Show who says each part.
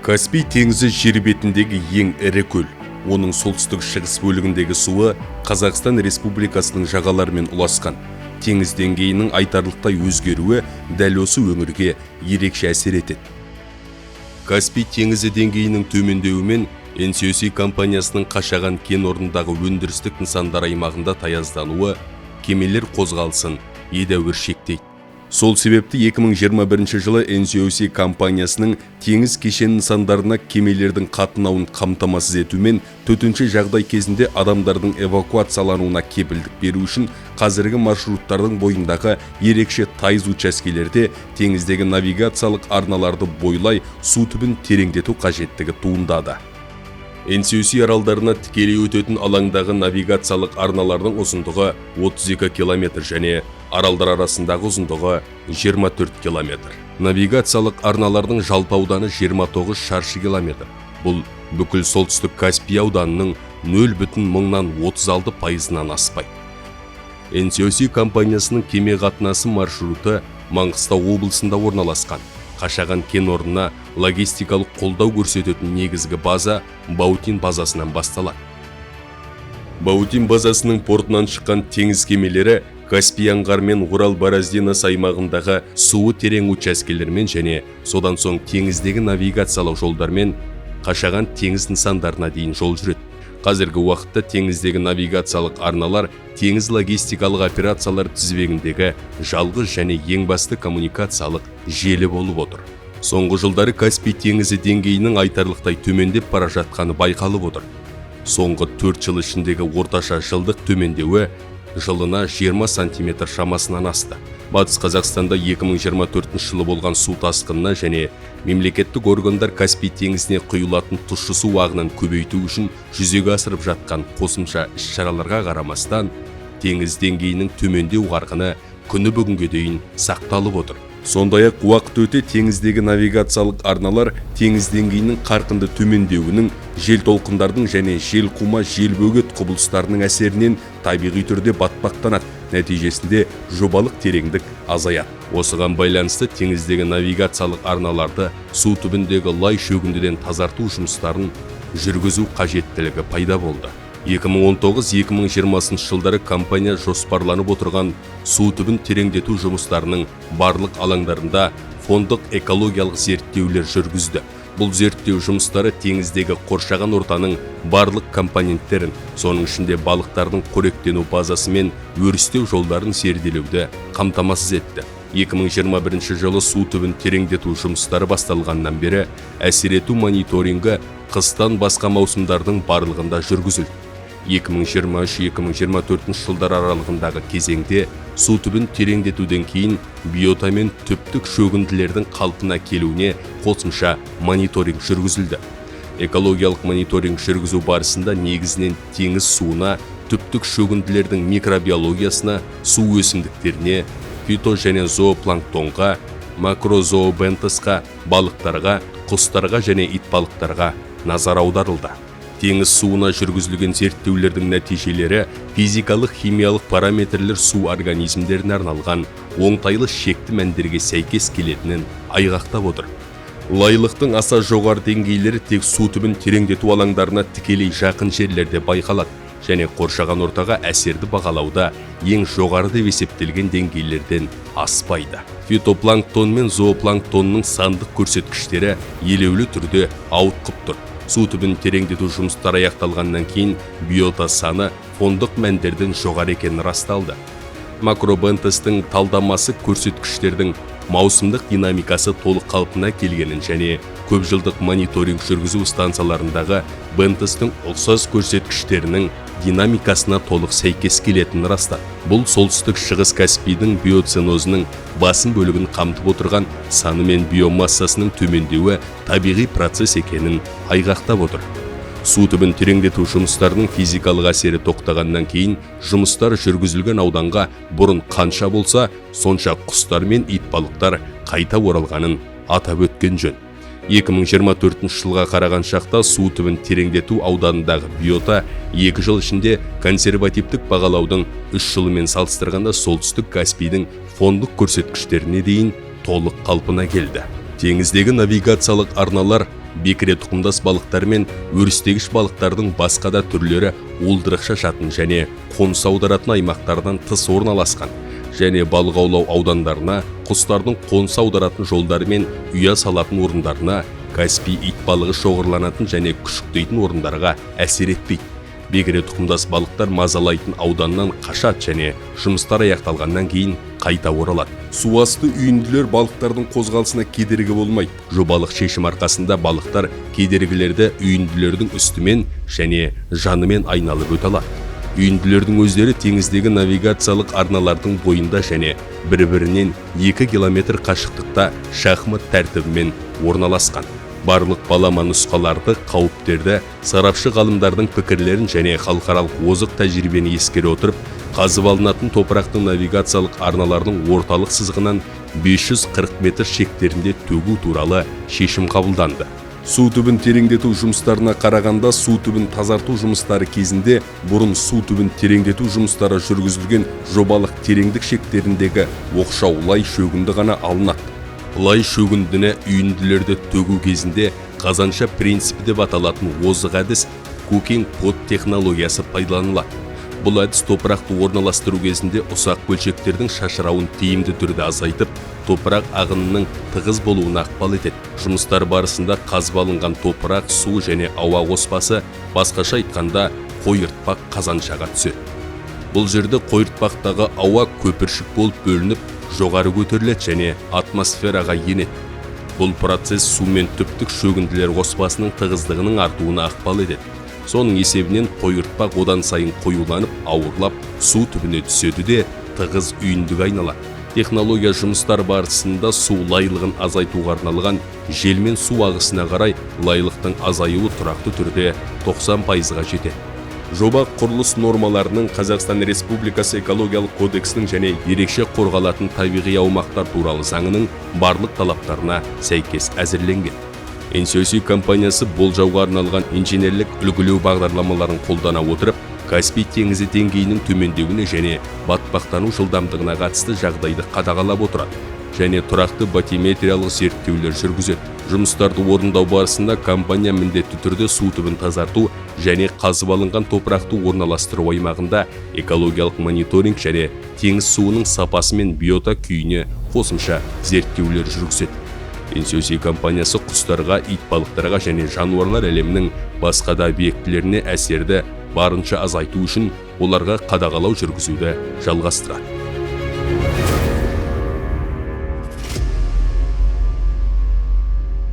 Speaker 1: Каспий теңізі жер бетіндегі ең ірі көл. Оның солтүстік-шығыс бөлігіндегі суы Қазақстан Республикасының жағаларымен ұласқан. Теңіз деңгейінің айтарлықтай өзгеруі дәл осы өңірге ерекше әсер етеді. Каспий теңізі деңгейінің төмендеуімен NCOC компаниясының Қашаған кен орнындағы өндірістік нысандар аймағында таяздануы кемелер қозғалысын едәуір шектейді. Сол себепті 2021 жылы NCOC компаниясының теңіз кешен нысандарына кемелердің қатынауын қамтамасыз етумен төтенше жағдай кезінде адамдардың эвакуациялануына кепілдік беру үшін қазіргі маршруттардың бойындағы ерекше тайыз учаскелерде теңіздегі навигациялық арналарды бойлай су түбін тереңдету қажеттігі туындады. NCOC аралдарына тікелей өтетін алаңдағы навигациялық арналардың ұзындығы 32 км және аралдар арасындағы ұзындығы 24 км. Навигациялық арналардың жалпы ауданы 29 шаршы километр. Бұл бүкіл солтүстік Каспий ауданының 0,36%-нан аспайды. NCOC компаниясының кеме қатынасы маршруты Маңғыстау облысында орналасқан. Қашаған кен орнына логистикалық қолдау көрсететін негізгі база Баутин базасынан басталады. Баутин базасының портынан шыққан теңіз кемелері Каспий аңғары мен Урал-Бороздинас аймағындағы суы терең учаскелермен және содан соң теңіздегі навигациялық жолдармен Қашаған теңіз нысандарына дейін жол жүреді. Қазіргі уақытта теңіздегі навигациялық арналар теңіз логистикалық операциялар тізбегіндегі жалғыз және ең басты коммуникациялық желі болып отыр. Соңғы жылдары Каспий теңізі деңгейінің айтарлықтай төмендеп бара жатқаны байқалып отыр. Соңғы 4 жыл ішіндегі орташа жылдық төмендеуі жылына 20 см шамасынан асты. Батыс Қазақстанда 2024 жылы болған су тасқынына және мемлекеттік органдар Каспий теңізіне құйылатын тұщы су ағынын көбейту үшін жүзеге асырып жатқан қосымша іс-шараларға қарамастан, теңіз деңгейінің төмендеу қарқыны күні бүгінге дейін сақталып отыр. Сондай-ақ уақыт өте теңіздегі навигациялық арналар теңіз деңгейінің қарқынды төмендеуінің, жел толқындардың және жел қума жел бөгет құбылыстарының әсерінен табиғи түрде батпақтанады. Нәтижесінде жобалық тереңдік азаяды. Осыған байланысты теңіздегі навигациялық арналарды су түбіндегі лай шөгіндіден тазарту жұмыстарын жүргізу қажеттілігі пайда болды. 2019-2020 жылдары компания жоспарланып отырған су түбін тереңдету жұмыстарының барлық алаңдарында фондық экологиялық зерттеулер жүргізді. Бұл зерттеу жұмыстары теңіздегі қоршаған ортаның барлық компоненттерін, соның ішінде балықтардың қоректену базасы мен өрістеу жолдарын зерделеуді қамтамасыз етті. 2021 жылы су түбін тереңдету жұмыстары басталғаннан бері әсер ету мониторингі қыстан басқа маусымдардың барлығында жүргізілді. 2023-2024 жылдар аралығындағы кезеңде су түбін тереңдетуден кейін биота мен түптік шөгінділердің қалпына келуіне қосымша мониторинг жүргізілді. Экологиялық мониторинг жүргізу барысында негізінен теңіз суына, түптік шөгінділердің микробиологиясына, су өсімдіктеріне, фито және зоопланктонға, макрозообентосқа, балықтарға, құстарға және итбалықтарға назар аударылды. Теңіз суына жүргізілген зерттеулердің нәтижелері физикалық химиялық параметрлер су организмдеріне арналған оңтайлы шекті мәндерге сәйкес келетінін айғақтап отыр. Лайлықтың аса жоғары деңгейлері тек су түбін тереңдету алаңдарына тікелей жақын жерлерде байқалады және қоршаған ортаға әсерді бағалауда ең жоғары деп есептелген деңгейлерден аспайды. Фитопланктон мен зоопланктонның сандық көрсеткіштері елеулі түрде ауытқып тұр. Су түбін тереңдету жұмыстары аяқталғаннан кейін биота саны фондық мәндерден жоғары екені расталды. Макробентостың талдамасы көрсеткіштердің маусымдық динамикасы толық қалпына келгенін және көп жылдық мониторинг жүргізу станцияларындағы бентостың ұқсас көрсеткіштерінің динамикасына толық сәйкес келетінін растады. Бұл солтүстік шығыс Каспийдің биоценозының басым бөлігін қамтып отырған саны мен биомассасының төмендеуі табиғи процесс екенін айғақтап отыр. Су түбін тереңдету жұмыстарының физикалық әсері тоқтағаннан кейін жұмыстар жүргізілген ауданға бұрын қанша болса, сонша құстар мен итбалықтар қайта оралғанын атап өткен жөн. 2024 жылға қараған шақта су түбін тереңдету ауданындағы биота 2 жыл ішінде консервативтік бағалаудың 3 жылымен салыстырғанда солтүстік Каспийдің фондық көрсеткіштеріне дейін толық қалпына келді. Теңіздегі навигациялық арналар бекіре тұқымдас балықтар мен өрістегіш балықтардың басқа да түрлері уылдырық шашатын және қоныс аударатын аймақтардан тыс орналасқан, және балық аулау аудандарына, құстардың қоныс аударатын жолдары мен ұя салатын орындарына, Каспий ит балығы шоғырланатын және күшіктейтін орындарға әсер етпейді. Бекіре тұқымдас балықтар мазалайтын ауданнан қашат және жұмыстар аяқталғаннан кейін қайта оралады. Суасты үйінділер балықтардың қозғалысына кедергі болмайды. Жобалық шешім арқасында балықтар кедергілерді үйінділердің үстімен және жанымен айналып өте алады. Үйінділердің өздері теңіздегі навигациялық арналардың бойында және бір-бірінен 2 километр қашықтықта шахмат тәртібімен орналасқан. Барлық балама нұсқаларды, қауіптерді, сарапшы ғалымдардың пікірлерін және халықаралық озық тәжірибені ескере отырып, қазып алынатын топырақтың навигациялық арналардың орталық сызығынан 540 метр шектерінде төгу туралы шешім қабылданды. Су түбін тереңдету жұмыстарына қарағанда су түбін тазарту жұмыстары кезінде бұрын су түбін тереңдету жұмыстары жүргізілген жобалық тереңдік шектеріндегі оқшау лай шөгінді ғана алынады. Лай шөгіндіні үйінділерді төгу кезінде қазанша принципі деп аталатын озық әдіс cooking pot технологиясы пайдаланылады. Бұл әдіс топырақты орналастыру кезінде ұсақ бөлшектердің шашырауын тиімді түрде азайтып, топырақ ағынының тығыз болуына ықпал етеді. Жұмыстар барысында қазып алынған топырақ, су және ауа қоспасы, басқаша айтқанда қойыртпақ қазаншаға түседі. Бұл жерде қойыртпақтағы ауа көпіршік болып бөлініп, жоғары көтеріледі және атмосфераға енеді. Бұл процесс су мен түптік шөгінділер қоспасының тығыздығының артуына ықпал етеді. Соның есебінен қойыртпақ одан сайын қоюланып, ауырлап, су түбіне түседі де тығыз үйіндіге айналады. Технология жұмыстар барысында су лайлығын азайтуға арналған жел мен су ағысына қарай лайлықтың азаюы тұрақты түрде 90%-ға жетеді. Жоба құрылыс нормаларының Қазақстан Республикасы экологиялық кодексінің және ерекше қорғалатын табиғи аумақтар туралы заңының барлық талаптарына сәйкес әзірленген. NCOC компаниясы болжауға арналған инженерлік үлгілеу бағдарламаларын қолдана отырып, Каспий теңізі деңгейінің төмендеуіне және батпақтану жылдамдығына қатысты жағдайды қадағалап отырады және тұрақты батиметриялық зерттеулер жүргізеді. Жұмыстарды орындау барысында компания міндетті түрде су түбін тазарту және қазып алынған топырақты орналастыру аймағында экологиялық мониторинг және теңіз суының сапасы мен биота күйіне қосымша зерттеулер жүргізеді. NCOC компаниясы құстарға, ит балықтарға және жануарлар әлемінің басқа да объектілеріне әсерді барынша азайту үшін оларға қадағалау жүргізуді жалғастырады.